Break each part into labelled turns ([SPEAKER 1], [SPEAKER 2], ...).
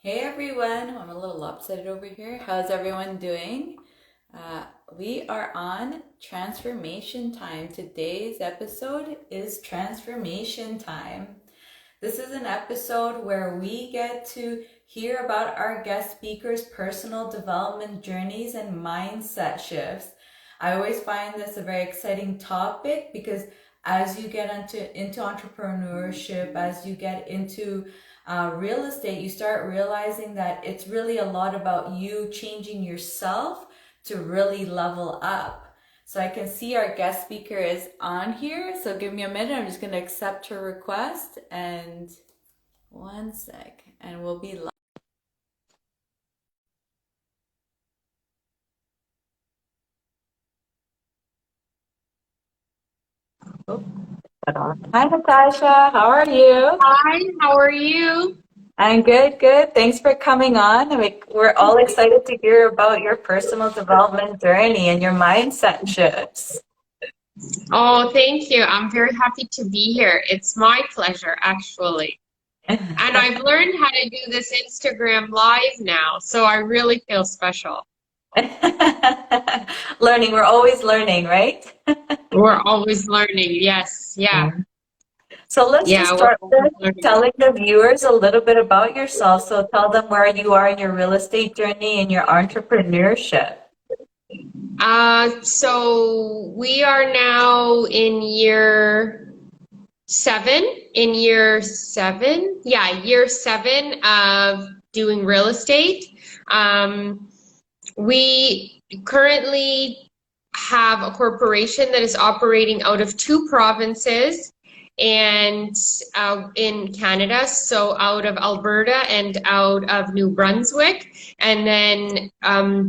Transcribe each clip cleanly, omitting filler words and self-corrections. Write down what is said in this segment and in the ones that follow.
[SPEAKER 1] Hey everyone, I'm a little lopsided over here. How's everyone doing? Uh, we are on transformation time. Today's episode is transformation time. This is an episode where we get to hear about our guest speakers' personal development journeys and mindset shifts. I always find this a very exciting topic because as you get into entrepreneurship, as you get into real estate, you start realizing that it's really a lot about you changing yourself to really level up. So I can see our guest speaker is on here. So give me a minute. I'm just going to accept her request and one sec and we'll be live. Oh, hi Natasha, how are you?
[SPEAKER 2] Hi, how are you?
[SPEAKER 1] I'm good, good. Thanks for coming on. We're all excited to hear about your personal development journey and your mindset shifts.
[SPEAKER 2] Oh, thank you. I'm very happy to be here. It's my pleasure, actually. And I've learned how to do this Instagram live now, so I really feel special.
[SPEAKER 1] Learning, we're always learning, right?
[SPEAKER 2] We're always learning. Yes, yeah,
[SPEAKER 1] So let's just
[SPEAKER 2] yeah, we're
[SPEAKER 1] start
[SPEAKER 2] always
[SPEAKER 1] with
[SPEAKER 2] learning.
[SPEAKER 1] telling the viewers a little bit about yourself. So tell them where you are in your real estate journey and your entrepreneurship.
[SPEAKER 2] So we are now in year seven, yeah, year seven of doing real estate. Um, We currently have a corporation that is operating out of two provinces and in Canada, so out of Alberta and out of New Brunswick. And then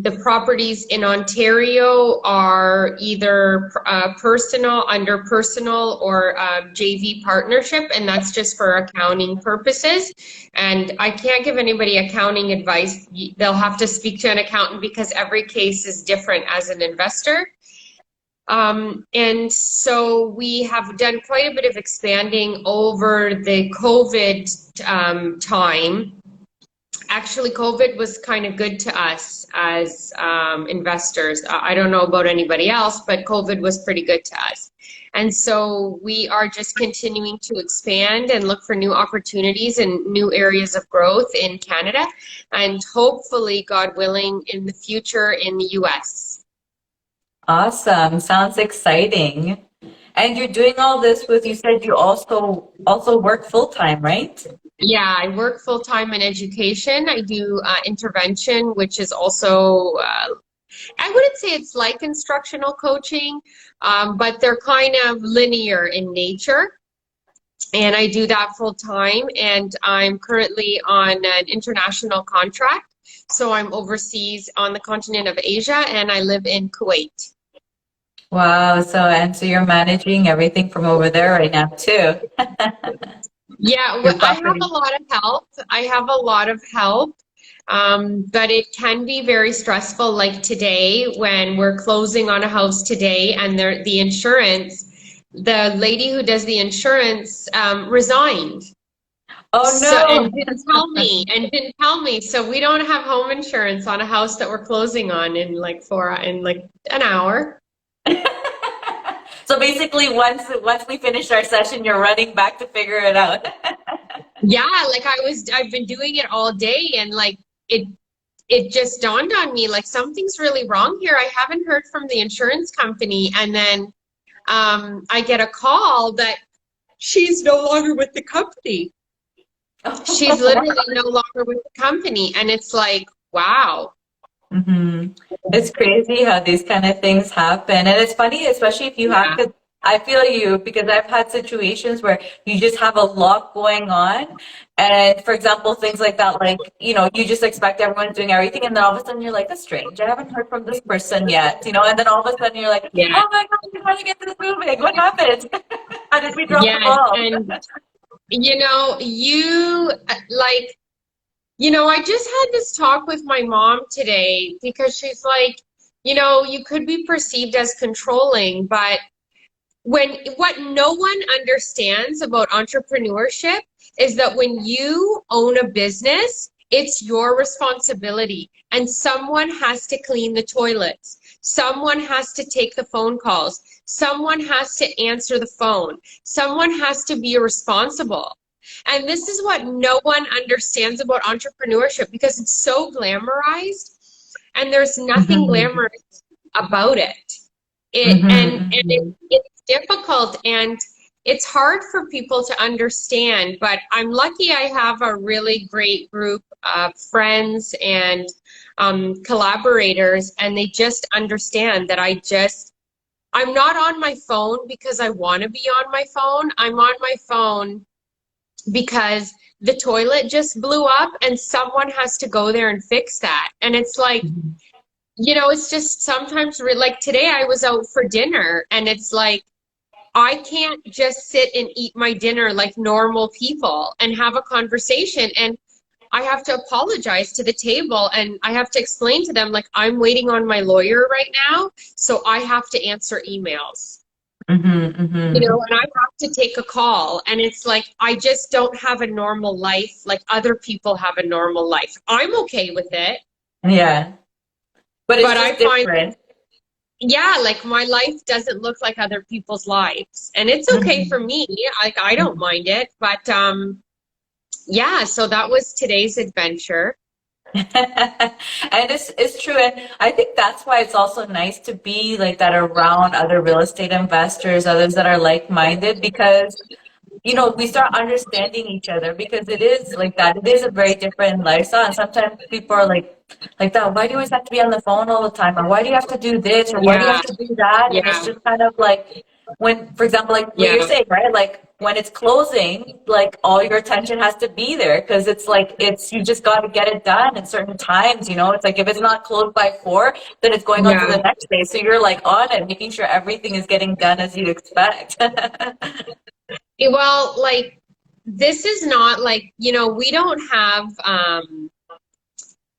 [SPEAKER 2] the properties in Ontario are either personal, under personal, or JV partnership, and that's just for accounting purposes. And I can't give anybody accounting advice. They'll have to speak to an accountant because every case is different as an investor. And so we have done quite a bit of expanding over the COVID time. Actually, COVID was kind of good to us as investors. I don't know about anybody else, but COVID was pretty good to us. And so we are just continuing to expand and look for new opportunities and new areas of growth in Canada, and hopefully, God willing, in the future in the US.
[SPEAKER 1] Awesome. Sounds exciting. And you're doing all this with, you said you also work full time, right?
[SPEAKER 2] Yeah, I work full time in education. I do intervention, which is also, I wouldn't say it's like instructional coaching, but they're kind of linear in nature. And I do that full time. And I'm currently on an international contract. So I'm overseas on the continent of Asia and I live in Kuwait.
[SPEAKER 1] Wow. So you're managing everything from over there right now too.
[SPEAKER 2] Yeah,
[SPEAKER 1] Your
[SPEAKER 2] I have a
[SPEAKER 1] property.
[SPEAKER 2] lot of help. I have a lot of help, but it can be very stressful. Like today, when we're closing on a house today, and the insurance, the lady who does the insurance resigned.
[SPEAKER 1] Oh
[SPEAKER 2] So
[SPEAKER 1] no.
[SPEAKER 2] and didn't tell me. So we don't have home insurance on a house that we're closing on in like an hour.
[SPEAKER 1] So basically once we finish our session, you're running back to figure it out.
[SPEAKER 2] Yeah, like I've been doing it all day, and like it it just dawned on me like something's really wrong here. I haven't heard from the insurance company. And then I get a call that she's no longer with the company. She's literally no longer with the company. And it's like, wow.
[SPEAKER 1] hmm It's crazy how these kind of things happen. And it's funny, especially if you have,
[SPEAKER 2] Yeah.
[SPEAKER 1] because I feel you, because I've had situations where you just have a lot going on. And for example, things like that, like, you just expect everyone's doing everything. And then all of a sudden you're like, that's strange. I haven't heard from this person yet, and then all of a sudden you're like,
[SPEAKER 2] Yeah.
[SPEAKER 1] oh my God, we want to get this moving. What happened? How did we drop the
[SPEAKER 2] Yes.
[SPEAKER 1] ball?
[SPEAKER 2] And, like, I just had this talk with my mom today because she's like, you could be perceived as controlling, but what no one understands about entrepreneurship is that when you own a business, It's your responsibility. And someone has to clean the toilets. Someone has to take the phone calls. Someone has to answer the phone. Someone has to be responsible. And this is what no one understands about entrepreneurship, because it's so glamorized and there's nothing glamorous about it. It's difficult and it's hard for people to understand, but I'm lucky I have a really great group of friends and collaborators, and they just understand that I'm not on my phone because I want to be on my phone. I'm on my phone because the toilet just blew up and someone has to go there and fix that. And it's like, you know, it's just sometimes like today I was out for dinner and it's like, I can't just sit and eat my dinner like normal people and have a conversation. And I have to apologize to the table and I have to explain to them, like, I'm waiting on my lawyer right now, so I have to answer emails. You know, and I have to take a call. And it's like, I just don't have a normal life like other people have a normal life. I'm okay with it.
[SPEAKER 1] Yeah. But it's
[SPEAKER 2] But
[SPEAKER 1] just
[SPEAKER 2] I find,
[SPEAKER 1] different.
[SPEAKER 2] yeah, like my life doesn't look like other people's lives. And it's okay for me. Like I don't mind it. But yeah, so that was today's adventure.
[SPEAKER 1] And it's true. And I think that's why it's also nice to be like that around other real estate investors, others that are like-minded, because you know, we start understanding each other, because it is like that. It is a very different lifestyle. And sometimes people are like that, why do you always have to be on the phone all the time? Or why do you have to do this? Or why do you
[SPEAKER 2] Yeah,
[SPEAKER 1] have to do that? And it's
[SPEAKER 2] yeah,
[SPEAKER 1] just kind of like when, for example, like what you're
[SPEAKER 2] yeah,
[SPEAKER 1] saying, right? Like when it's closing, like all your attention has to be there, because it's like, you just got to get it done in certain times, you know? It's like if it's not closed by 4, then it's going on to the
[SPEAKER 2] yeah.
[SPEAKER 1] next day. So you're like on it, making sure everything is getting done as you'd expect.
[SPEAKER 2] Well, like this is not like, you know, we don't have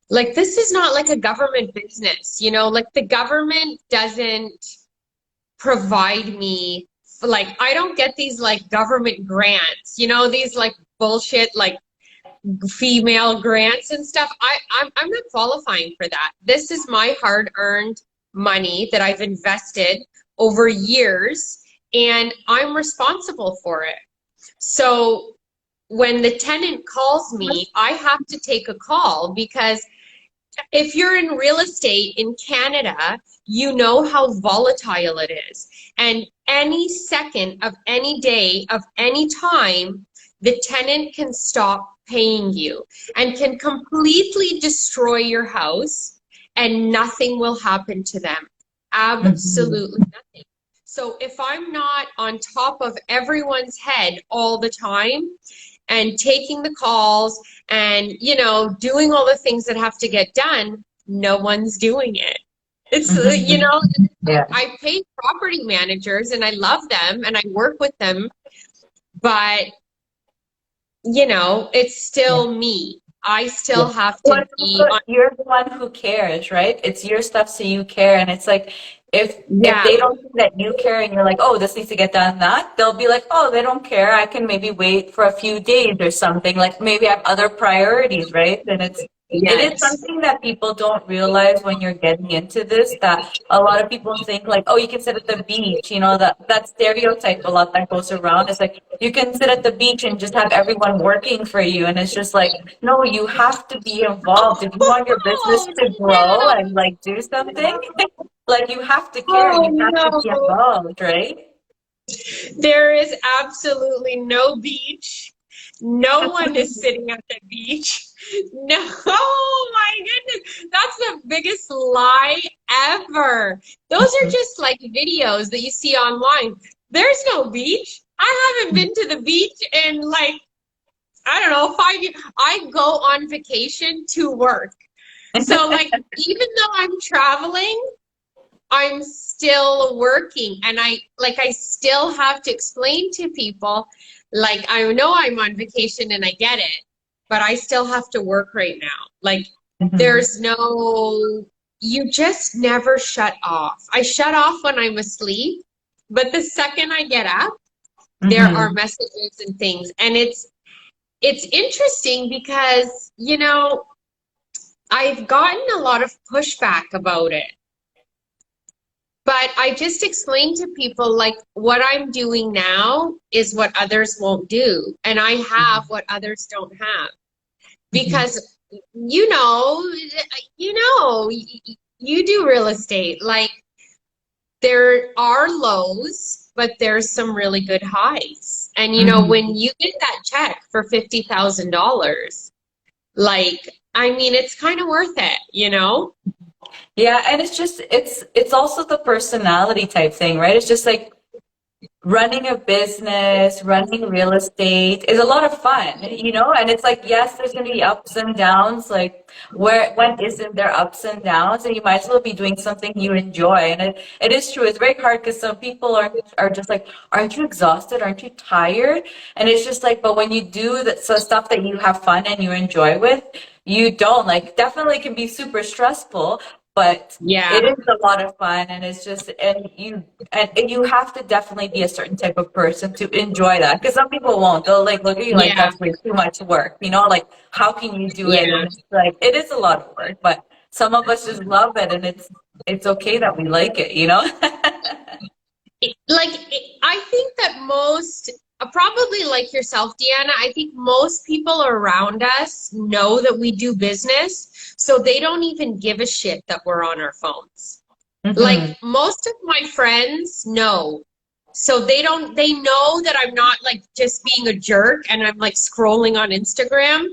[SPEAKER 2] like this is not like a government business, you know, like the government doesn't provide me like I don't get these like government grants, you know, these like bullshit like female grants and stuff. I'm not qualifying for that. This is my hard-earned money that I've invested over years and I'm responsible for it. So when the tenant calls me, I have to take a call because if you're in real estate in Canada, you know how volatile it is. And any second of any day of any time, the tenant can stop paying you and can completely destroy your house and nothing will happen to them. Absolutely nothing. So if I'm not on top of everyone's head all the time and taking the calls and, you know, doing all the things that have to get done, no one's doing it. It's, you know,
[SPEAKER 1] Yeah.
[SPEAKER 2] I pay property managers and I love them and I work with them, but, you know, it's
[SPEAKER 1] Yeah.
[SPEAKER 2] still me. I
[SPEAKER 1] Yeah.
[SPEAKER 2] still have
[SPEAKER 1] Well,
[SPEAKER 2] to
[SPEAKER 1] it's
[SPEAKER 2] be
[SPEAKER 1] also,
[SPEAKER 2] on,
[SPEAKER 1] you're the one who cares, right? It's your stuff, so you care. And it's like if
[SPEAKER 2] yeah,
[SPEAKER 1] they don't think that you care and you're like, oh, this needs to get done, that they'll be like, oh, they don't care. I can maybe wait for a few days or something. Like maybe I have other priorities, right? And it is
[SPEAKER 2] yes,
[SPEAKER 1] something that people don't realize when you're getting into this, that a lot of people think like, oh, you can sit at the beach, you know, that stereotype a lot that goes around. It's like you can sit at the beach and just have everyone working for you. And it's just like, no, you have to be involved. If you want your business
[SPEAKER 2] oh
[SPEAKER 1] to grow
[SPEAKER 2] no,
[SPEAKER 1] and like do something, like you have to care and
[SPEAKER 2] oh
[SPEAKER 1] you have to be
[SPEAKER 2] no.
[SPEAKER 1] involved, right?
[SPEAKER 2] There is absolutely no beach. No one is sitting at the beach. No, oh my goodness. That's the biggest lie ever. Those are just like videos that you see online. There's no beach. I haven't been to the beach in like, I don't know, 5 years. I go on vacation to work. So like, even though I'm traveling, I'm still working and I still have to explain to people like I know I'm on vacation and I get it, but I still have to work right now. Like
[SPEAKER 1] Mhm.
[SPEAKER 2] there's no you just never shut off. I shut off when I'm asleep, but the second I get up, there are
[SPEAKER 1] Mhm.
[SPEAKER 2] messages and things and it's interesting because, you know, I've gotten a lot of pushback about it. But I just explained to people like what I'm doing now is what others won't do. And I have what others don't have.
[SPEAKER 1] Mhm.
[SPEAKER 2] Because you know, you know, you do real estate. Like there are lows, but there's some really good highs. And you know,
[SPEAKER 1] Mhm.
[SPEAKER 2] when you get that check for $50,000, like I mean, it's kind of worth it, you know?
[SPEAKER 1] Yeah, and it's just it's also the personality type thing, right? It's just like running a business, running real estate is a lot of fun, you know? And it's like, yes, there's going to be ups and downs. Like, when isn't there ups and downs? And you might as well be doing something you enjoy. And it is true. It's very hard because some people are just like, aren't you exhausted? Aren't you tired? And it's just like, but when you do that, so stuff that you have fun and you enjoy with, you don't like, definitely can be super stressful, but it
[SPEAKER 2] Yeah,
[SPEAKER 1] is a lot of fun and it's just and you have to definitely be a certain type of person to enjoy that because some people won't. They'll like look at you like
[SPEAKER 2] yeah,
[SPEAKER 1] that's way too much work, you know, like how can you do it?
[SPEAKER 2] yeah.
[SPEAKER 1] And it's like it is a lot of work, but some of us just love it and it's okay that we like it, you know.
[SPEAKER 2] I think that most, probably like yourself, Deanna, I think most people around us know that we do business, so they don't even give a shit that we're on our phones. Like
[SPEAKER 1] Hmm.
[SPEAKER 2] most of my friends know. So they know that I'm not like just being a jerk and I'm like scrolling on Instagram.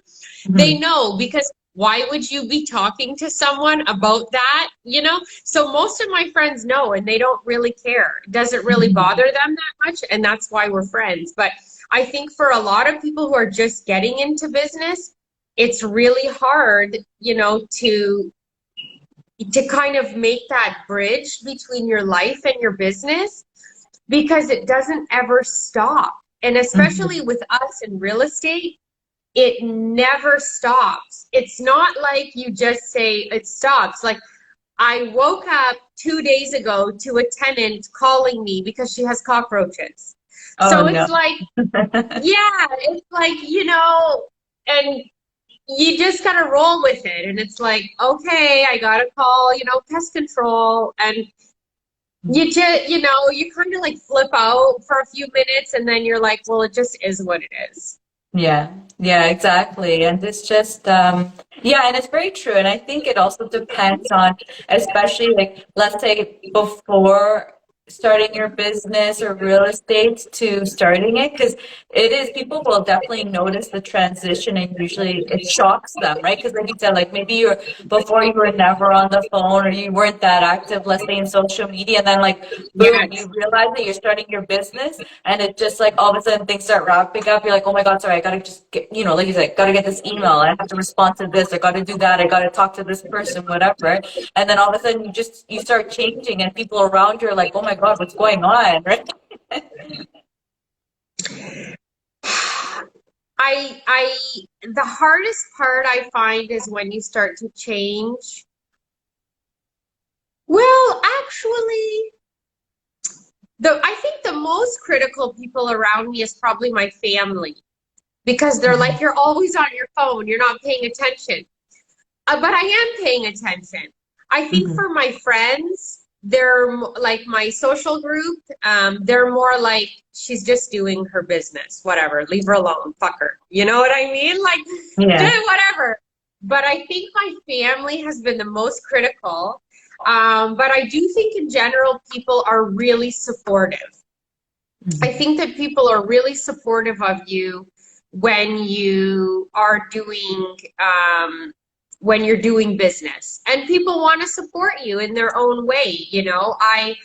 [SPEAKER 2] They
[SPEAKER 1] Hmm.
[SPEAKER 2] know because why would you be talking to someone about that, you know? So most of my friends know and they don't really care. It doesn't really bother them that much, and that's why we're friends. But I think for a lot of people who are just getting into business, it's really hard, you know, to kind of make that bridge between your life and your business because it doesn't ever stop. And especially
[SPEAKER 1] Hmm.
[SPEAKER 2] with us in real estate, it never stops. It's not like you just say it stops. Like I woke up 2 days ago to a tenant calling me because she has cockroaches.
[SPEAKER 1] Oh
[SPEAKER 2] So
[SPEAKER 1] no.
[SPEAKER 2] it's like, yeah, it's like, you know, and you just gotta roll with it. And it's like, okay, I gotta call, you know, pest control. And you just, you know, you kind of like flip out for a few minutes and then you're like, well, it just is what it is.
[SPEAKER 1] Yeah, yeah, exactly. And it's just, yeah, and it's very true. And I think it also depends on, especially like, let's say before starting your business or real estate to starting it, because it is, people will definitely notice the transition and usually it shocks them, right? Because like you said, like maybe you're, before you were never on the phone or you weren't that active, let's say in social media, and then like, boom, you
[SPEAKER 2] Yes.
[SPEAKER 1] realize that you're starting your business and it just like all of a sudden things start wrapping up. You're like, oh my God, sorry, I gotta just get, you know, like you said, gotta get this email. I have to respond to this. I gotta do that. I gotta talk to this person, whatever. And then all of a sudden you start changing and people around you are like, oh my God, what's going on? Right?
[SPEAKER 2] I, the hardest part I find is when you start to change. Well, actually, I think the most critical people around me is probably my family because they're like, you're always on your phone, you're not paying attention. But I am paying attention. I think
[SPEAKER 1] Mhm.
[SPEAKER 2] for my friends, they're like my social group. They're more like she's just doing her business, whatever. Leave her alone, fuck her. You know what I mean? Like,
[SPEAKER 1] Yeah.
[SPEAKER 2] whatever. But I think my family has been the most critical. But I do think in general, people are really supportive. I
[SPEAKER 1] Mhm.
[SPEAKER 2] think that people are really supportive of you when you are doing when you're doing business, and people want to support you in their own way. You know, I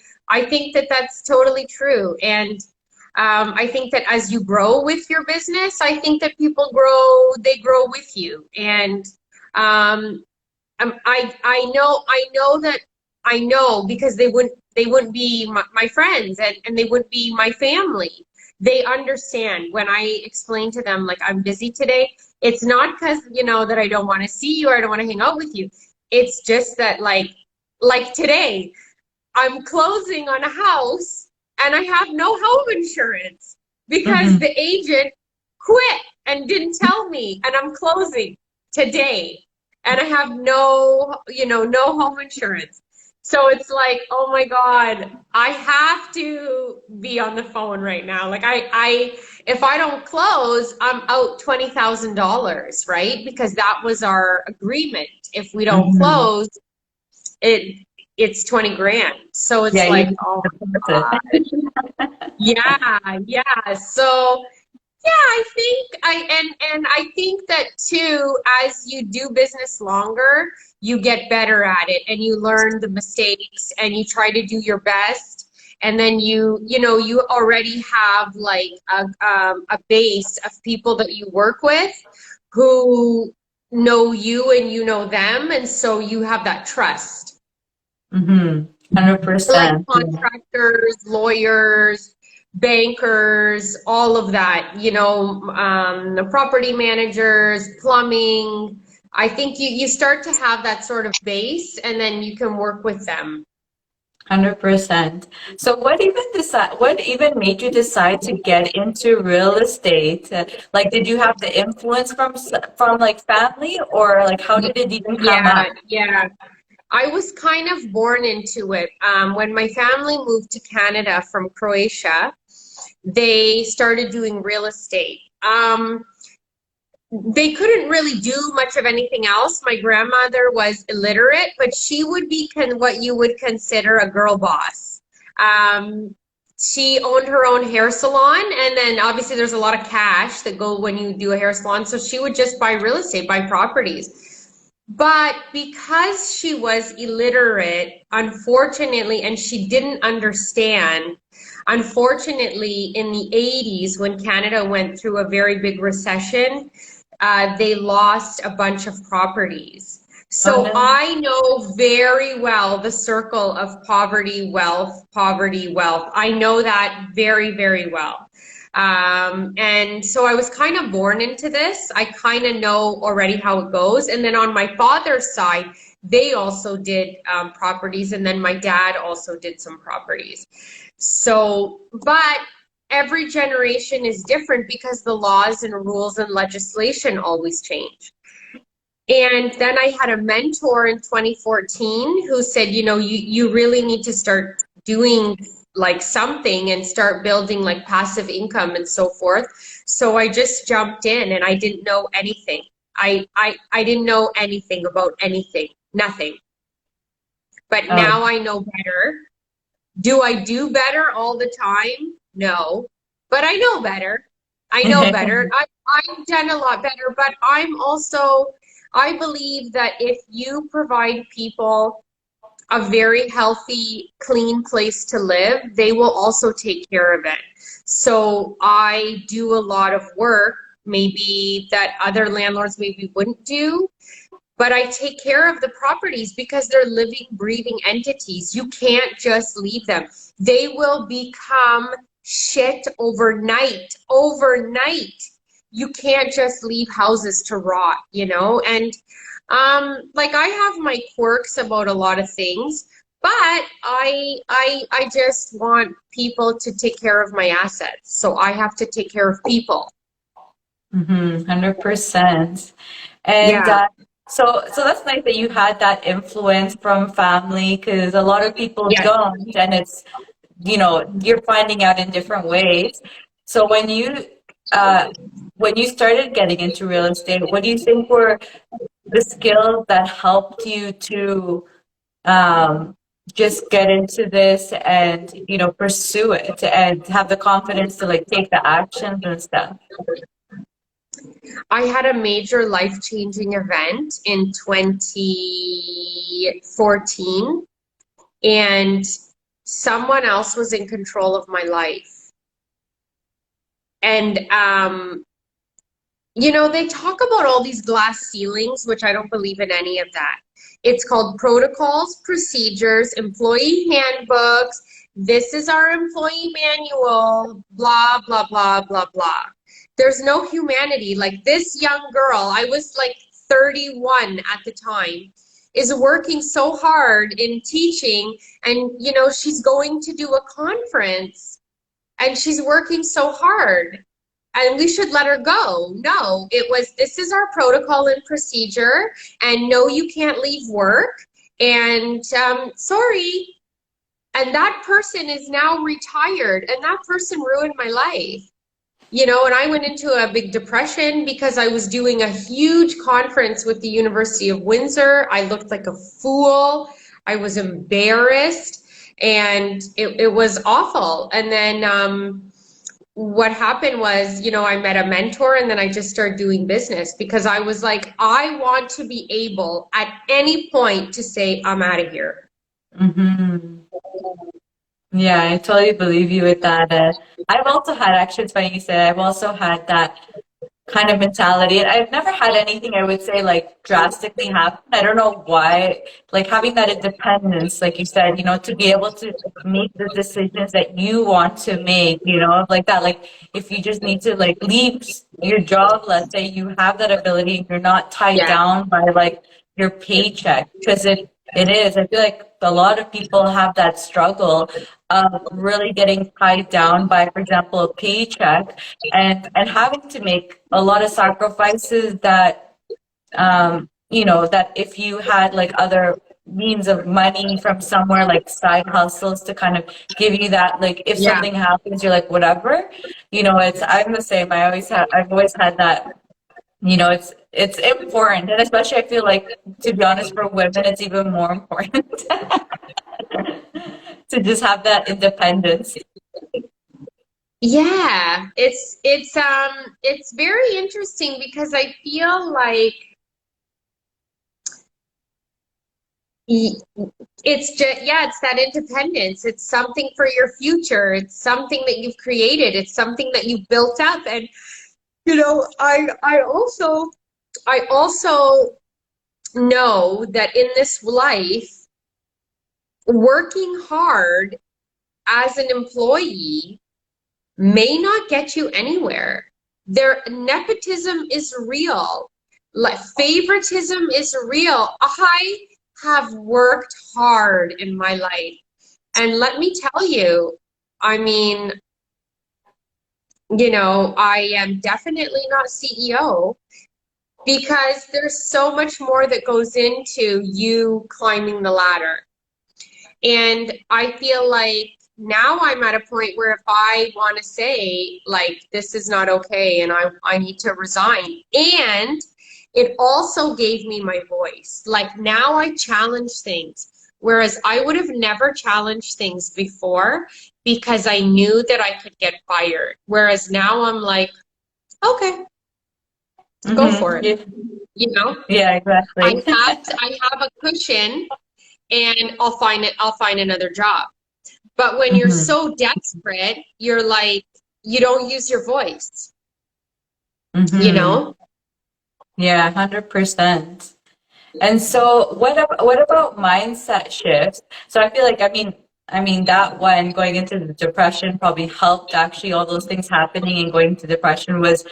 [SPEAKER 2] think that that's totally true, and I think that as you grow with your business, I think that people grow. They grow with you, and um, I know that I know because they wouldn't be my friends, and they wouldn't be my family. They understand when I explain to them like I'm busy today. It's not because you know that I don't want to see you or I don't want to hang out with you. It's just that like today I'm closing on a house and I have no home insurance because
[SPEAKER 1] Mhm.
[SPEAKER 2] the agent quit and didn't tell me, and I'm closing today. and I have no, no home insurance. So it's like, oh my God, I have to be on the phone right now. Like if I don't close, I'm out $20,000, right? Because that was our agreement. If we don't
[SPEAKER 1] Mm-hmm.
[SPEAKER 2] close, it's 20 grand. So it's
[SPEAKER 1] Yeah, you
[SPEAKER 2] like,
[SPEAKER 1] need
[SPEAKER 2] oh
[SPEAKER 1] to
[SPEAKER 2] my
[SPEAKER 1] deposit.
[SPEAKER 2] God. Yeah, yeah. So yeah, I think and I think that too, as you do business longer, you get better at it and you learn the mistakes and you try to do your best. And then you already have like a base of people that you work with who know you and you know them, and so you have that trust.
[SPEAKER 1] Mm-hmm.
[SPEAKER 2] Like
[SPEAKER 1] 100%. Yeah.
[SPEAKER 2] contractors, lawyers, bankers, all of that, the property managers, plumbing. I think you start to have that sort of base and then you can work with them.
[SPEAKER 1] 100%. So what even made you decide to get into real estate? Like, did you have the influence from like family, or like how did it even come
[SPEAKER 2] Yeah,
[SPEAKER 1] up?
[SPEAKER 2] yeah. I was kind of born into it. When my family moved to Canada from Croatia, they started doing real estate. They couldn't really do much of anything else. My grandmother was illiterate, but she would be what you would consider a girl boss. She owned her own hair salon, and then obviously there's a lot of cash that go when you do a hair salon. So she would just buy real estate, buy properties. But because she was illiterate, unfortunately, and she didn't understand, unfortunately, in the 80s, when Canada went through a very big recession, they lost a bunch of properties.
[SPEAKER 1] Oh
[SPEAKER 2] So
[SPEAKER 1] no.
[SPEAKER 2] I know very well the circle of poverty, wealth, poverty, wealth. I know that very, very well. And so I was kind of born into this. I kind of know already how it goes. And then on my father's side, they also did properties. And then my dad also did some properties. So, but every generation is different because the laws and rules and legislation always change. And then I had a mentor in 2014 who said, you really need to start doing like something and start building like passive income and so forth. So I just jumped in and I didn't know anything. I didn't know anything about anything, nothing. But
[SPEAKER 1] Oh.
[SPEAKER 2] now I know better. Do I do better all the time? No, but I know better. I know better. I've done a lot better, but I believe that if you provide people a very healthy, clean place to live, they will also take care of it. So I do a lot of work, maybe that other landlords maybe wouldn't do, but I take care of the properties because they're living, breathing entities. You can't just leave them. They will become shit overnight. Overnight. You can't just leave houses to rot, And like I have my quirks about a lot of things, but I just want people to take care of my assets. So I have to take care of people.
[SPEAKER 1] Mm-hmm. 100%. And
[SPEAKER 2] Yeah.
[SPEAKER 1] so that's nice that you had that influence from family, because a lot of people
[SPEAKER 2] Yes.
[SPEAKER 1] don't, and it's you're finding out in different ways. So uh when you started getting into real estate, what do you think were the skills that helped you to um just get into this and pursue it and have the confidence to like take the actions and stuff?
[SPEAKER 2] I had a major life-changing event in 2014, and someone else was in control of my life. And they talk about all these glass ceilings, which I don't believe in any of that. It's called protocols, procedures, employee handbooks. This is our employee manual, blah, blah, blah, blah, blah. There's no humanity. Like this young girl, I was like 31 at the time, is working so hard in teaching, and she's going to do a conference and she's working so hard. and we should let her go. No, it was, this is our protocol and procedure, and no, you can't leave work, and sorry. And that person is now retired, and that person ruined my life. You know, and I went into a big depression because I was doing a huge conference with the University of Windsor. I looked like a fool. I was embarrassed, and it was awful. And then what happened was, you know, I met a mentor, and then I just started doing business because I was like, I want to be able at any point to say, I'm out of here.
[SPEAKER 1] Mm-hmm. Yeah, I totally believe you with that. I've also had, actually, it's funny you said, I've also had that kind of mentality. And I've never had anything I would say like drastically happen. I don't know why. Like having that independence, like you said, to be able to make the decisions that you want to make, like that. Like if you just need to like leave your job, let's say you have that ability and you're not tied
[SPEAKER 2] Yeah.
[SPEAKER 1] down by like your paycheck. Because it is. I feel like a lot of people have that struggle of really getting tied down by, for example, a paycheck and having to make a lot of sacrifices that that if you had like other means of money from somewhere like side hustles to kind of give you that, like if
[SPEAKER 2] Yeah.
[SPEAKER 1] something happens you're like whatever, I'm the same. I've always had that. It's important, and especially I feel like, to be honest, for women it's even more important to just have that independence.
[SPEAKER 2] Yeah, it's very interesting because I feel like it's just, yeah, it's that independence. It's something for your future. It's something that you've created. It's something that you've built up. And I also know that in this life, working hard as an employee may not get you anywhere. Nepotism is real. Like favoritism is real. I have worked hard in my life. And let me tell you, I mean, I am definitely not CEO because there's so much more that goes into you climbing the ladder. And I feel like now I'm at a point where if I want to say, like, this is not okay and I need to resign. And it also gave me my voice. Like now I challenge things, whereas I would have never challenged things before because I knew that I could get fired. Whereas now I'm like, okay, go for it.
[SPEAKER 1] Yeah,
[SPEAKER 2] You know,
[SPEAKER 1] yeah, exactly.
[SPEAKER 2] I have a cushion and I'll find another job. But when you're
[SPEAKER 1] Hmm.
[SPEAKER 2] so desperate, you're like, you don't use your voice, you
[SPEAKER 1] Hmm.
[SPEAKER 2] know?
[SPEAKER 1] Yeah, 100%. And so what about mindset shifts? So I feel like, I mean that one, going into the depression, probably helped. Actually, all those things happening and going into depression was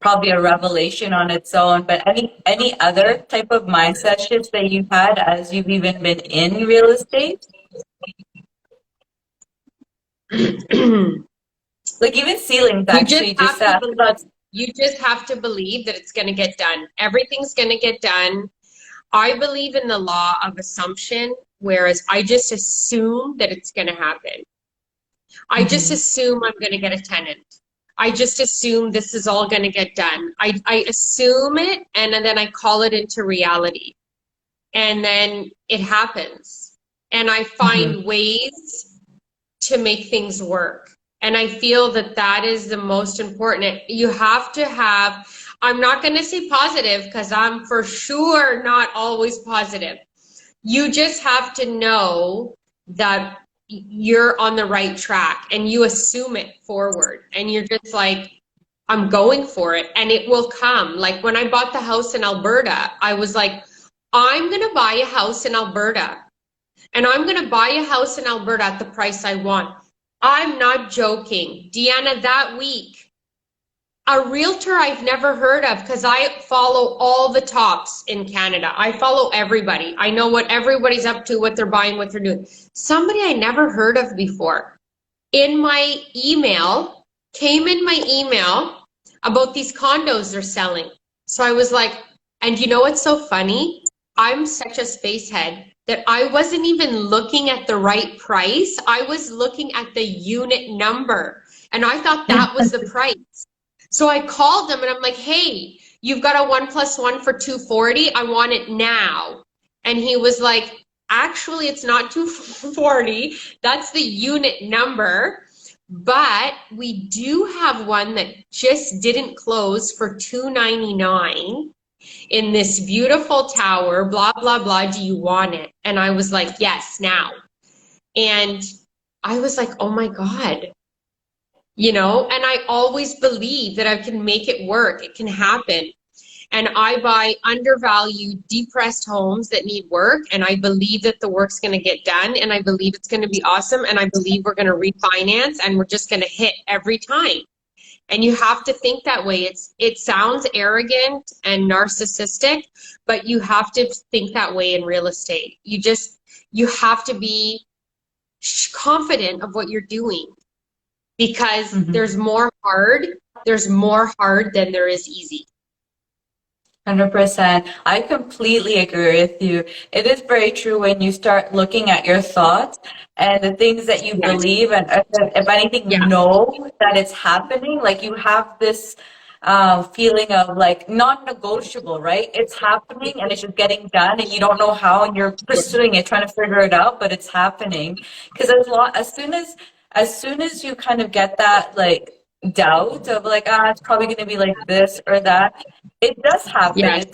[SPEAKER 1] probably a revelation on its own. But any other type of mindset shifts that you've had as you've even been in real estate?
[SPEAKER 2] You
[SPEAKER 1] Like even ceilings,
[SPEAKER 2] just
[SPEAKER 1] actually, just
[SPEAKER 2] have to believe.
[SPEAKER 1] thoughts.
[SPEAKER 2] You just have to believe that it's going to get done. Everything's going to get done. I believe in the law of assumption, whereas I just assume that it's going to happen. I just
[SPEAKER 1] Hmm.
[SPEAKER 2] assume I'm going to get a tenant. I just assume this is all going to get done. I assume it and then I call it into reality. And then it happens. And I
[SPEAKER 1] Hmm.
[SPEAKER 2] find ways to make things work. And I feel that that is the most important. You have to have, I'm not going to say positive because I'm for sure not always positive. You just have to know that you're on the right track and you assume it forward. And you're just like, I'm going for it and it will come. Like when I bought the house in Alberta, I was like, I'm going to buy a house in Alberta and I'm going to buy a house in Alberta at the price I want. I'm not joking. Deanna, that week, a realtor I've never heard of because I follow all the tops in Canada. I follow everybody. I know what everybody's up to, what they're buying, what they're doing. Somebody I never heard of before in my email, came in my email about these condos they're selling. So I was like, and you know what's so funny? I'm such a spacehead that I wasn't even looking at the right price. I was looking at the unit number and I thought that was the price. So I called them and I'm like, hey, you've got a 1+1 for 240. I want it now. And he was like, actually, it's not 240. That's the unit number. But we do have one that just didn't close for $299 in this beautiful tower, blah, blah, blah. Do you want it? And I was like, yes, now. And I was like, oh my God. You know, and I always believe that I can make it work. It can happen. And I buy undervalued, depressed homes that need work. And I believe that the work's going to get done. And I believe it's going to be awesome. And I believe we're going to refinance and we're just going to hit every time. And you have to think that way. It sounds arrogant and narcissistic, but you have to think that way in real estate. You have to be confident of what you're doing because there's more hard than there is easy.
[SPEAKER 1] 100%. I completely agree with you. It is very true when you start looking at your thoughts and the things that you believe, and if anything, you know that it's happening. Like you have this feeling of like non-negotiable, right? It's happening and it's just getting done, and you don't know how, and you're pursuing it, trying to figure it out, but it's happening. Because as soon as you kind of get that like doubt of like, it's probably going to be like this or that, it does happen.
[SPEAKER 2] Yes.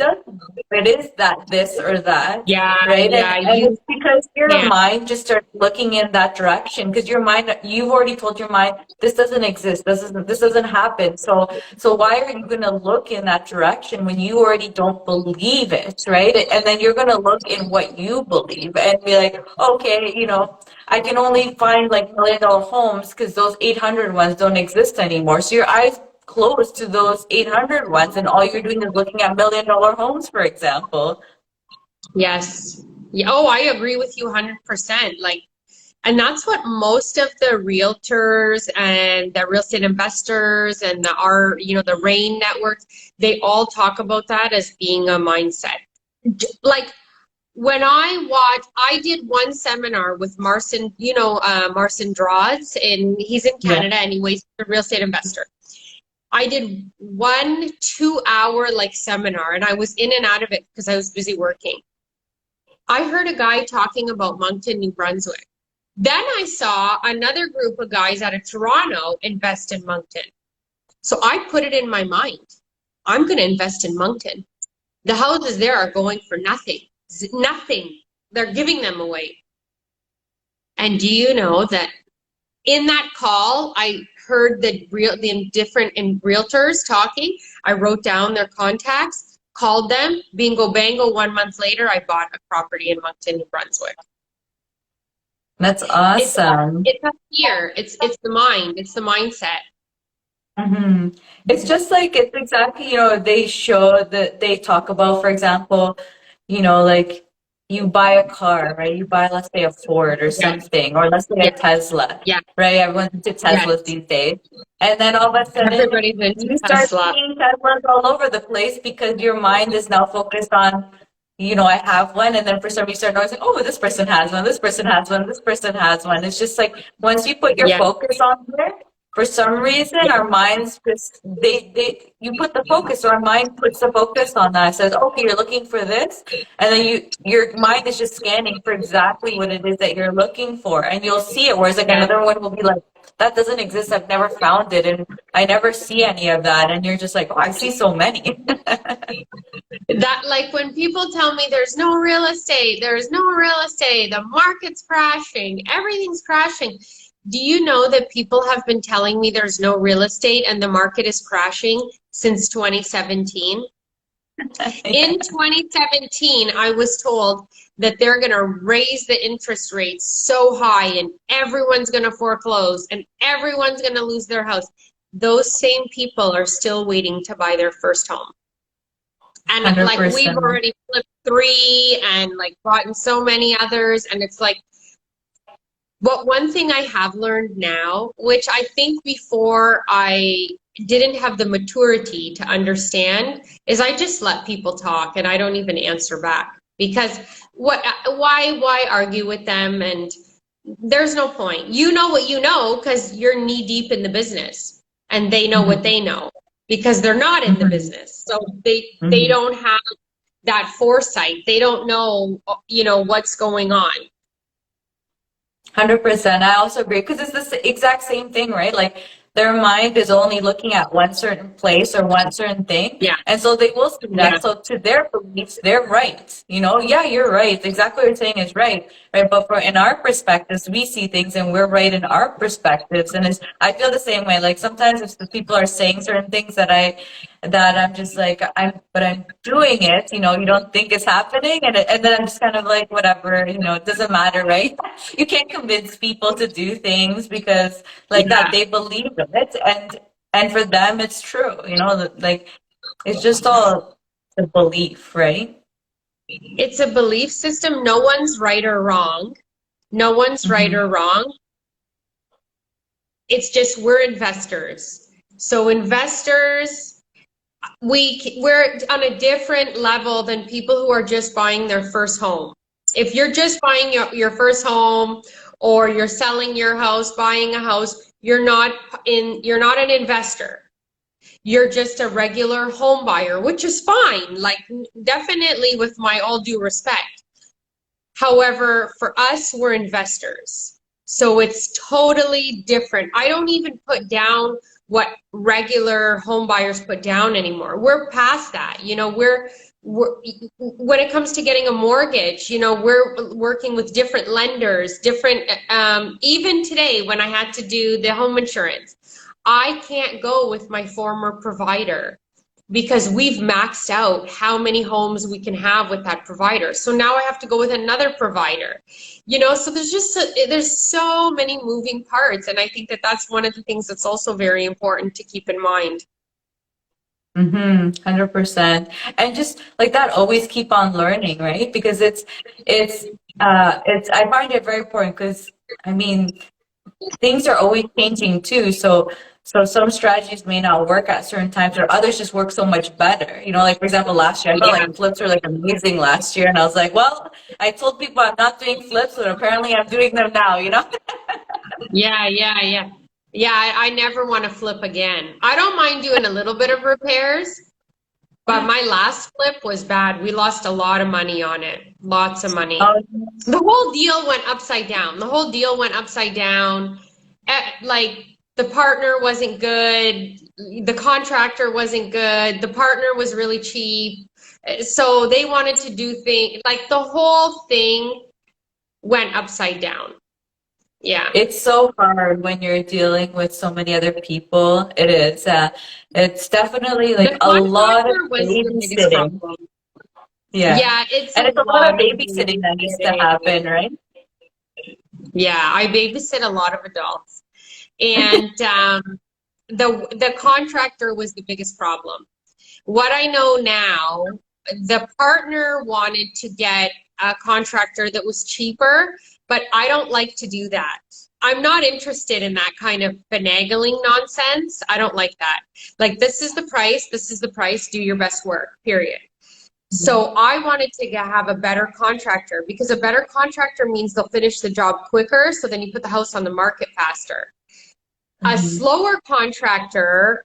[SPEAKER 1] It is that this or that.
[SPEAKER 2] Yeah.
[SPEAKER 1] Right.
[SPEAKER 2] Yeah.
[SPEAKER 1] And it's because your mind just starts looking in that direction, because your mind, you've already told your mind, this doesn't exist. This doesn't happen. So why are you going to look in that direction when you already don't believe it? Right. And then you're going to look in what you believe and be like, okay, you know, I can only find like $1 million homes because those 800 ones don't exist anymore. So your eyes close to those 800 ones, and all you're doing is looking at $1 million homes, for example.
[SPEAKER 2] Yes. Yeah. Oh, I agree with you 100%. Like, and that's what most of the realtors and the real estate investors and the RAIN networks, they all talk about that as being a mindset. Like, when I did one seminar with Marcin, Marcin Draws, and he's in Canada anyways, a real estate investor. I did 1 2-hour like seminar, and I was in and out of it because I was busy working. I heard a guy talking about Moncton, New Brunswick. Then I saw another group of guys out of Toronto invest in Moncton. So I put it in my mind, I'm going to invest in Moncton. The houses there are going for nothing. Nothing. They're giving them away. And do you know that in that call, I heard the different realtors talking. I wrote down their contacts, called them, bingo bango. 1 month later, I bought a property in Moncton, New Brunswick.
[SPEAKER 1] That's awesome.
[SPEAKER 2] It's up here. It's the mind. It's the mindset.
[SPEAKER 1] It's just like, it's exactly, they talk about, for example, like you buy a car, right? You buy, let's say, a Ford or something, or let's say a Tesla, right? Everyone's into Teslas these days. And then all of a sudden,
[SPEAKER 2] everybody's into
[SPEAKER 1] you start seeing Teslas all over the place because your mind is now focused on, I have one. And then for some reason, you start noticing, oh, this person has one, this person has one, this person has one. It's just like, once you put your focus on there, for some reason, our minds just, you put the focus, or our mind puts the focus on that. It says, okay, you're looking for this. And then your mind is just scanning for exactly what it is that you're looking for. And you'll see it. Whereas like another one will be like, that doesn't exist. I've never found it. And I never see any of that. And you're just like, oh, I see so many.
[SPEAKER 2] That, like, when people tell me there's no real estate, the market's crashing, everything's crashing. Do you know that people have been telling me there's no real estate and the market is crashing since 2017? In 2017, I was told that they're going to raise the interest rates so high and everyone's going to foreclose and everyone's going to lose their house. Those same people are still waiting to buy their first home. And 100%. Like, we've already flipped 3 and like bought in so many others, and it's like, but one thing I have learned now, which I think before I didn't have the maturity to understand is I just let people talk and I don't even answer back because why argue with them? And there's no point. You know what you know because you're knee deep in the business, and they know what
[SPEAKER 1] Mm-hmm.
[SPEAKER 2] they know because they're not in the
[SPEAKER 1] Mm-hmm.
[SPEAKER 2] business. So they don't have that foresight. They don't know, what's going on.
[SPEAKER 1] 100%. I also agree because it's the exact same thing, right? Like their mind is only looking at one certain place or one certain thing.
[SPEAKER 2] Yeah,
[SPEAKER 1] And so they will see
[SPEAKER 2] yeah,
[SPEAKER 1] that. So to their beliefs, they're right. Yeah, you're right. Exactly what you're saying is right. Right. But in our perspectives, we see things and we're right in our perspectives. And I feel the same way. Like sometimes if the people are saying certain things that I'm just like, but I'm doing it, you don't think it's happening. And then I'm just kind of like, whatever, it doesn't matter, right? You can't convince people to do things because like that,
[SPEAKER 2] yeah.
[SPEAKER 1] they believe it. And for them, it's true, like it's just all the belief, right?
[SPEAKER 2] It's a belief system. No one's right or wrong. No one's right
[SPEAKER 1] Mm-hmm.
[SPEAKER 2] or wrong. It's just we're investors. So investors, we're on a different level than people who are just buying their first home. If you're just buying your first home or you're selling your house, buying a house, you're not an investor. You're just a regular home buyer, which is fine. Like definitely with my all due respect. However, for us, we're investors. So it's totally different. I don't even put down what regular home buyers put down anymore. We're past that. We're when it comes to getting a mortgage, we're working with different lenders, even today when I had to do the home insurance, I can't go with my former provider because we've maxed out how many homes we can have with that provider. So now I have to go with another provider. So there's so many moving parts, and I think that that's one of the things that's also very important to keep in mind.
[SPEAKER 1] Mm-hmm. 100%. And just like that, always keep on learning, right? Because I find it very important because I mean, things are always changing too. So some strategies may not work at certain times, or others just work so much better. Like for example, last year I felt
[SPEAKER 2] Yeah,
[SPEAKER 1] like flips were like amazing last year, and I was like, well, I told people I'm not doing flips, but apparently I'm doing them now.
[SPEAKER 2] yeah, yeah, yeah. Yeah, I never want to flip again. I don't mind doing a little bit of repairs, but my last flip was bad. We lost a lot of money on it. Lots of money.
[SPEAKER 1] Um,
[SPEAKER 2] The whole deal went upside down. The whole deal went upside down. Like the partner wasn't good. The contractor wasn't good. The partner was really cheap. So they wanted to do things like the whole thing went upside down. Yeah.
[SPEAKER 1] it's so hard when you're dealing with so many other people. It is. It's definitely like
[SPEAKER 2] The
[SPEAKER 1] a lot of
[SPEAKER 2] contractor was the biggest
[SPEAKER 1] babysitting.
[SPEAKER 2] problem.
[SPEAKER 1] Yeah.
[SPEAKER 2] Yeah, it's a
[SPEAKER 1] And it's a lot of
[SPEAKER 2] lot of
[SPEAKER 1] babysitting that needs to happen,
[SPEAKER 2] babysitting.
[SPEAKER 1] right?
[SPEAKER 2] Yeah, I babysit a lot of adults. And the contractor was the biggest problem. What I know now, the partner wanted to get a contractor that was cheaper, but I don't like to do that. I'm not interested in that kind of finagling nonsense. I don't like that. Like, this is the price, do your best work, period. So I wanted to have a better contractor because a better contractor means they'll finish the job quicker, so then you put the house on the market faster. A
[SPEAKER 1] Mm-hmm.
[SPEAKER 2] slower contractor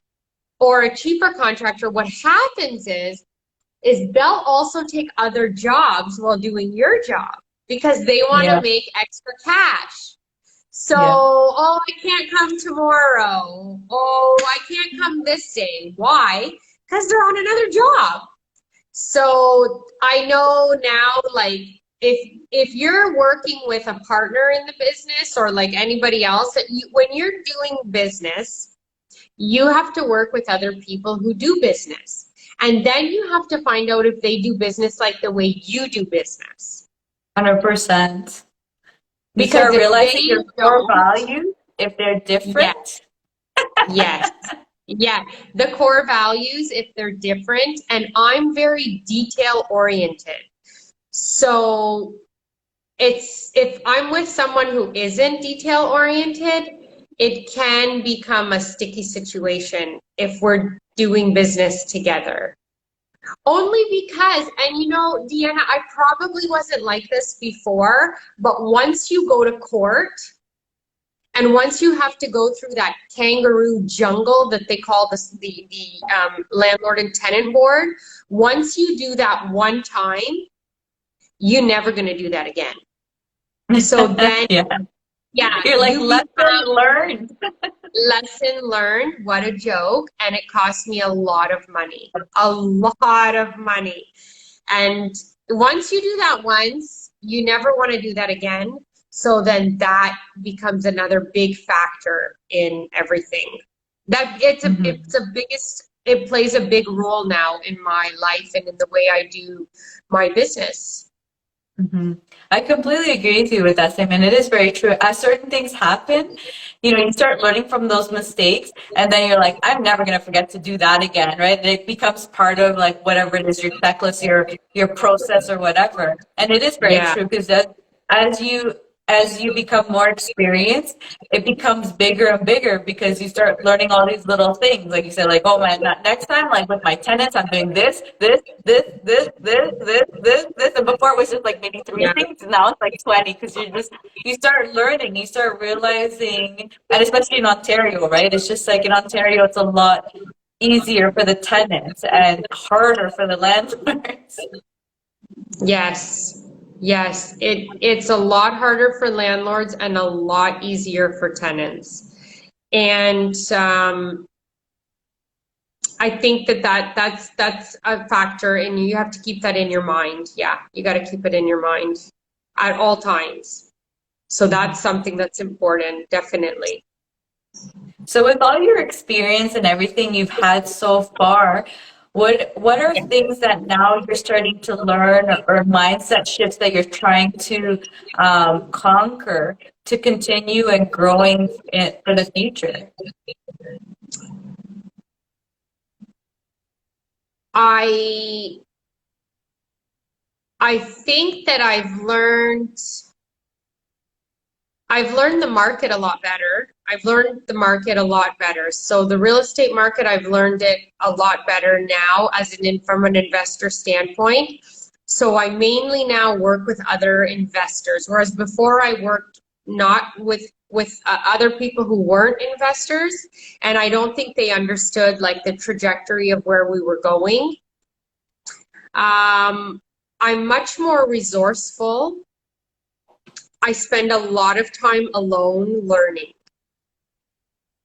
[SPEAKER 2] or a cheaper contractor, what happens is they'll also take other jobs while doing your job because they want to
[SPEAKER 1] Yeah.
[SPEAKER 2] make extra cash. So,
[SPEAKER 1] Yeah.
[SPEAKER 2] oh, I can't come tomorrow. Oh, I can't come this day. Why? Because they're on another job. So I know now, like, if you're working with a partner in the business or like anybody else, when you're doing business, you have to work with other people who do business. And then you have to find out if they do business like the way you do business.
[SPEAKER 1] 100%. You
[SPEAKER 2] Because
[SPEAKER 1] start
[SPEAKER 2] if they
[SPEAKER 1] realizing your core
[SPEAKER 2] don't,
[SPEAKER 1] values, if they're
[SPEAKER 2] yeah,
[SPEAKER 1] different.
[SPEAKER 2] yes, yeah, the core values, if they're different, and I'm very detail oriented. So if I'm with someone who isn't detail oriented, it can become a sticky situation if we're doing business together. Only because, and you know, Deanna, I probably wasn't like this before, but once you go to court and once you have to go through that kangaroo jungle that they call the landlord and tenant board, once you do that one time, you're never going to do that again. So then,
[SPEAKER 1] Yeah.
[SPEAKER 2] yeah,
[SPEAKER 1] You're like,
[SPEAKER 2] you
[SPEAKER 1] lesson
[SPEAKER 2] become
[SPEAKER 1] learned.
[SPEAKER 2] lesson learned. What a joke. And it cost me a lot of money, a lot of money. And once you do that once, you never want to do that again. So then that becomes another big factor in everything. That it plays a big role now in my life and in the way I do my business.
[SPEAKER 1] Hmm. I completely agree with you with that statement. It is very true. As certain things happen, you start learning from those mistakes, and then you're like, I'm never gonna forget to do that again, right? And it becomes part of like whatever it is, your checklist, your process or whatever. And it is very
[SPEAKER 2] Yeah.
[SPEAKER 1] true because as you as you become more experienced, it becomes bigger and bigger because you start learning all these little things. Like you said, like, oh my, next time, like with my tenants, I'm doing this. And before it was just like maybe three
[SPEAKER 2] Yeah.
[SPEAKER 1] things. Now it's like 20 because you start learning, you start realizing, and especially in Ontario, right? It's just like in Ontario, it's a lot easier for the tenants and harder for the landlords.
[SPEAKER 2] Yes. Yes. It's a lot harder for landlords and a lot easier for tenants. And I think that's a factor, and you have to keep that in your mind. Yeah, you got to keep it in your mind at all times. So that's something that's important, definitely.
[SPEAKER 1] So with all your experience and everything you've had so far, what are things that now you're starting to learn or mindset shifts that you're trying to conquer to continue and growing for the future?
[SPEAKER 2] I I think that I've learned the market a lot better. I've learned the market a lot better. So the real estate market, I've learned it a lot better now from an investor standpoint. So I mainly now work with other investors, whereas before I worked not with other people who weren't investors, and I don't think they understood like the trajectory of where we were going. I'm much more resourceful. I spend a lot of time alone learning.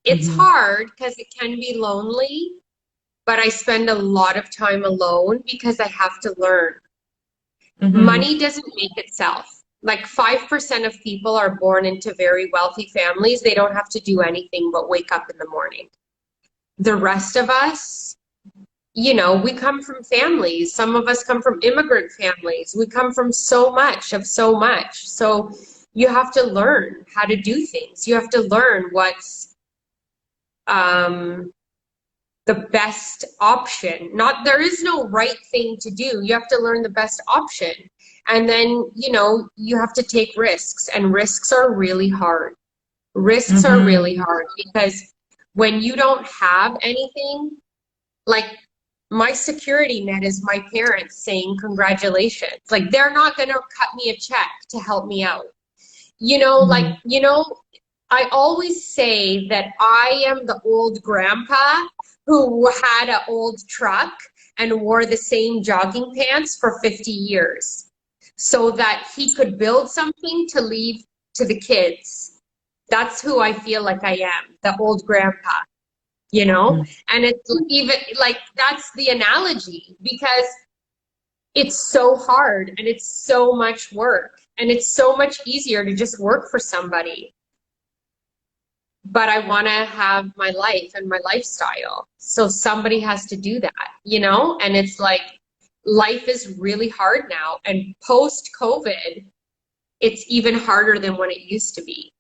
[SPEAKER 2] It's
[SPEAKER 1] Mm-hmm.
[SPEAKER 2] hard because it can be lonely, but I spend a lot of time alone because I have to learn.
[SPEAKER 1] Mm-hmm.
[SPEAKER 2] Money doesn't make itself. Like 5% of people are born into very wealthy families. They don't have to do anything but wake up in the morning. The rest of us, we come from families. Some of us come from immigrant families. We come from so much of so much. So you have to learn how to do things. You have to learn what's the best option. Not there is no right thing to do. You have to learn the best option. And then, you have to take risks, and risks are really hard. Risks are
[SPEAKER 1] Mm-hmm.
[SPEAKER 2] really hard because when you don't have anything, like my security net is my parents saying congratulations. Like they're not going to cut me a check to help me out.
[SPEAKER 1] Mm-hmm.
[SPEAKER 2] I always say that I am the old grandpa who had an old truck and wore the same jogging pants for 50 years so that he could build something to leave to the kids. That's who I feel like I am, the old grandpa, and it's even like that's the analogy because it's so hard and it's so much work and it's so much easier to just work for somebody. But I want to have my life and my lifestyle. So somebody has to do that. And it's like life is really hard now. And post COVID, it's even harder than what it used to be.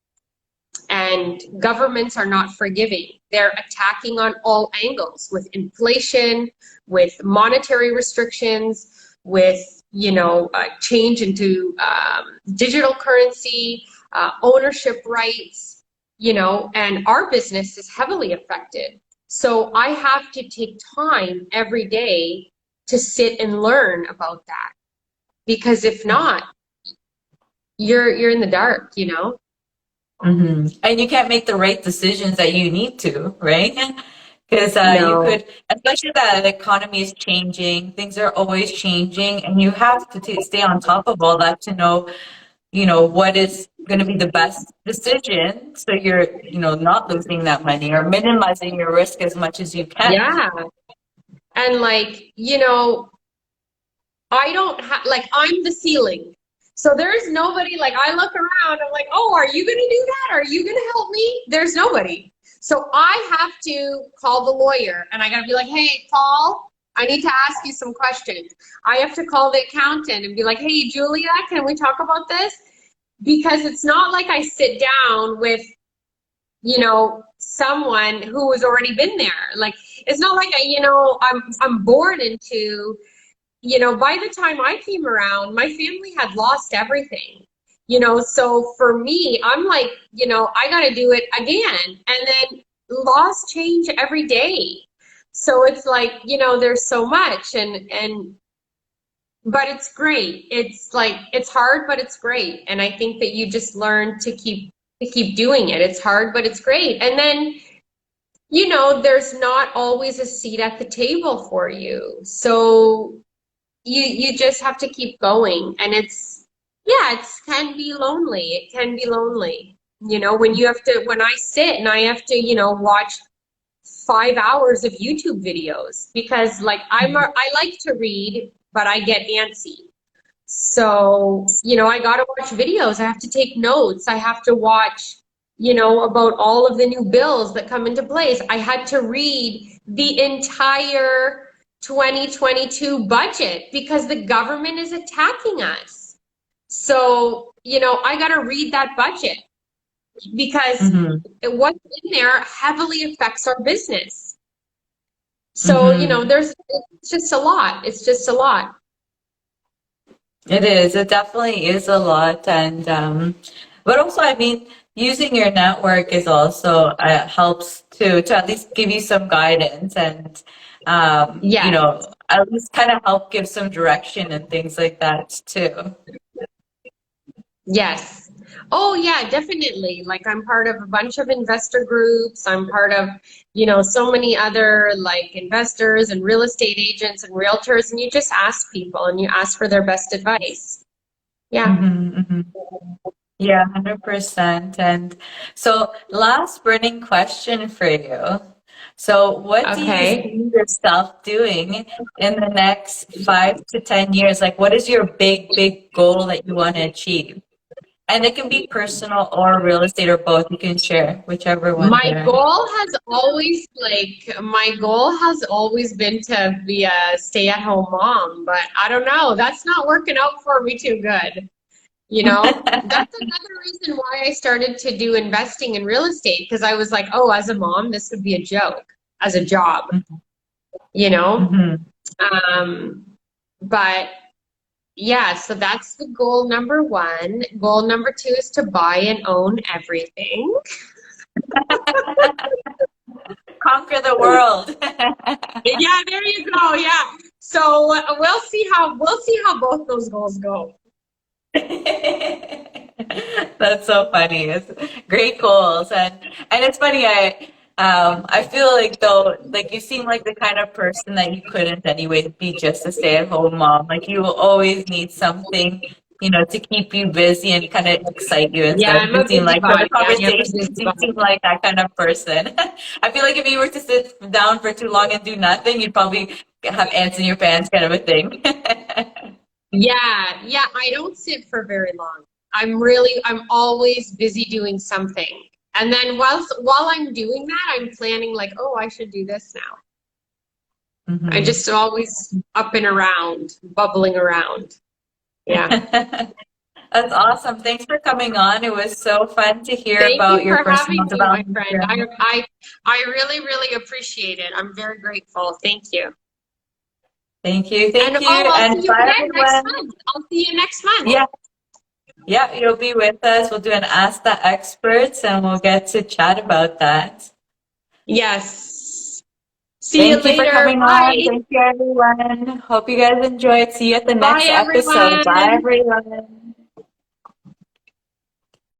[SPEAKER 2] And governments are not forgiving. They're attacking on all angles with inflation, with monetary restrictions, with change into digital currency, ownership rights, and our business is heavily affected. So I have to take time every day to sit and learn about that. Because if not, you're in the dark, you know?
[SPEAKER 1] And you can't make the right decisions that you need to, right? Because you
[SPEAKER 2] No.
[SPEAKER 1] could, especially that the economy is changing, things are always changing, and you have to stay on top of all that to know, what is going to be the best decision so you're, not losing that money or minimizing your risk as much as you can.
[SPEAKER 2] Yeah. And like, you know, I don't have, like, I'm the ceiling. So there's nobody, like, I look around, I'm like, oh, are you going to do that? Are you going to help me? There's nobody. So I have to call the lawyer and I got to be like, hey, Paul, I need to ask you some questions. I have to call the accountant and be like, hey, Julia, can we talk about this? Because it's not like I sit down with, someone who has already been there. Like, it's not like I'm born into, by the time I came around, my family had lost everything. So for me, I'm like, I got to do it again. And then laws change every day. So it's like, there's so much but it's great. It's like, it's hard, but it's great. And I think that you just learn to keep doing it. It's hard, but it's great. And then, there's not always a seat at the table for you. So you just have to keep going. And it can be lonely. It can be lonely. When I sit and I have to, watch 5 hours of YouTube videos because like I like to read, but I get antsy. So, I got to watch videos. I have to take notes. I have to watch, about all of the new bills that come into place. I had to read the entire 2022 budget because the government is attacking us. So, I got to read that budget because
[SPEAKER 1] Mm-hmm.
[SPEAKER 2] what's in there heavily affects our business. So,
[SPEAKER 1] Mm-hmm.
[SPEAKER 2] it's just a lot. It's just a lot.
[SPEAKER 1] It is. It definitely is a lot, and but also, I mean, using your network is also helps to at least give you some guidance and
[SPEAKER 2] Yes.
[SPEAKER 1] at least kind of help give some direction and things like that too.
[SPEAKER 2] Yes. Oh, yeah, definitely. Like I'm part of a bunch of investor groups. I'm part of, so many other like investors and real estate agents and realtors, and you just ask people and you ask for their best advice. Yeah.
[SPEAKER 1] Mm-hmm, mm-hmm. Yeah, 100%. And so, last burning question for you. So, what do you
[SPEAKER 2] Okay.
[SPEAKER 1] see yourself doing in the next 5 to 10 years? Like, what is your big, big goal that you want to achieve? And it can be personal or real estate or both. You can share whichever one there.
[SPEAKER 2] My goal has always been to be a stay-at-home mom, but I don't know. That's not working out for me too good. That's another reason why I started to do investing in real estate because I was like, oh, as a mom, this would be a joke as a job, you know?
[SPEAKER 1] Mm-hmm.
[SPEAKER 2] Um, but yeah, so that's the goal number one. Goal number two is to buy and own everything.
[SPEAKER 1] Conquer the world.
[SPEAKER 2] Yeah, there you go. Yeah. So we'll see how both those goals go.
[SPEAKER 1] That's so funny. It's great goals, and it's funny. I feel like though, like you seem like the kind of person that you couldn't anyway be just a stay-at-home mom. Like you will always need something, to keep you busy and kind of excite you and
[SPEAKER 2] Yeah,
[SPEAKER 1] stuff.
[SPEAKER 2] I'm
[SPEAKER 1] You
[SPEAKER 2] a
[SPEAKER 1] seem like from the
[SPEAKER 2] busybody. I am a
[SPEAKER 1] conversations, you seem
[SPEAKER 2] busybody.
[SPEAKER 1] like that kind of person. I feel like if you were to sit down for too long and do nothing, you'd probably have ants in your pants, kind of a thing.
[SPEAKER 2] Yeah, yeah, I don't sit for very long. I'm always busy doing something. And then while I'm doing that, I'm planning like, oh, I should do this now. I
[SPEAKER 1] Hmm.
[SPEAKER 2] just always up and around, bubbling around. Yeah.
[SPEAKER 1] That's awesome. Thanks for coming on. It was so fun to hear
[SPEAKER 2] Thank
[SPEAKER 1] about
[SPEAKER 2] you
[SPEAKER 1] your
[SPEAKER 2] for
[SPEAKER 1] personal
[SPEAKER 2] having me, my
[SPEAKER 1] development
[SPEAKER 2] friend.
[SPEAKER 1] journey.
[SPEAKER 2] I really, really appreciate it. I'm very grateful. Thank you.
[SPEAKER 1] Thank you.
[SPEAKER 2] And
[SPEAKER 1] Thank
[SPEAKER 2] oh,
[SPEAKER 1] you.
[SPEAKER 2] I'll
[SPEAKER 1] And
[SPEAKER 2] see you
[SPEAKER 1] bye,
[SPEAKER 2] again next
[SPEAKER 1] everyone.
[SPEAKER 2] month. I'll see you next month.
[SPEAKER 1] Yeah, yeah, you'll be with us. We'll do an Ask the Experts and we'll get to chat about that.
[SPEAKER 2] Yes. See you
[SPEAKER 1] Thank you for
[SPEAKER 2] later.
[SPEAKER 1] coming on.
[SPEAKER 2] Bye.
[SPEAKER 1] Thank you, everyone. Hope you guys enjoyed. See you at the
[SPEAKER 2] Bye,
[SPEAKER 1] next episode. Bye,
[SPEAKER 2] everyone.
[SPEAKER 1] everyone.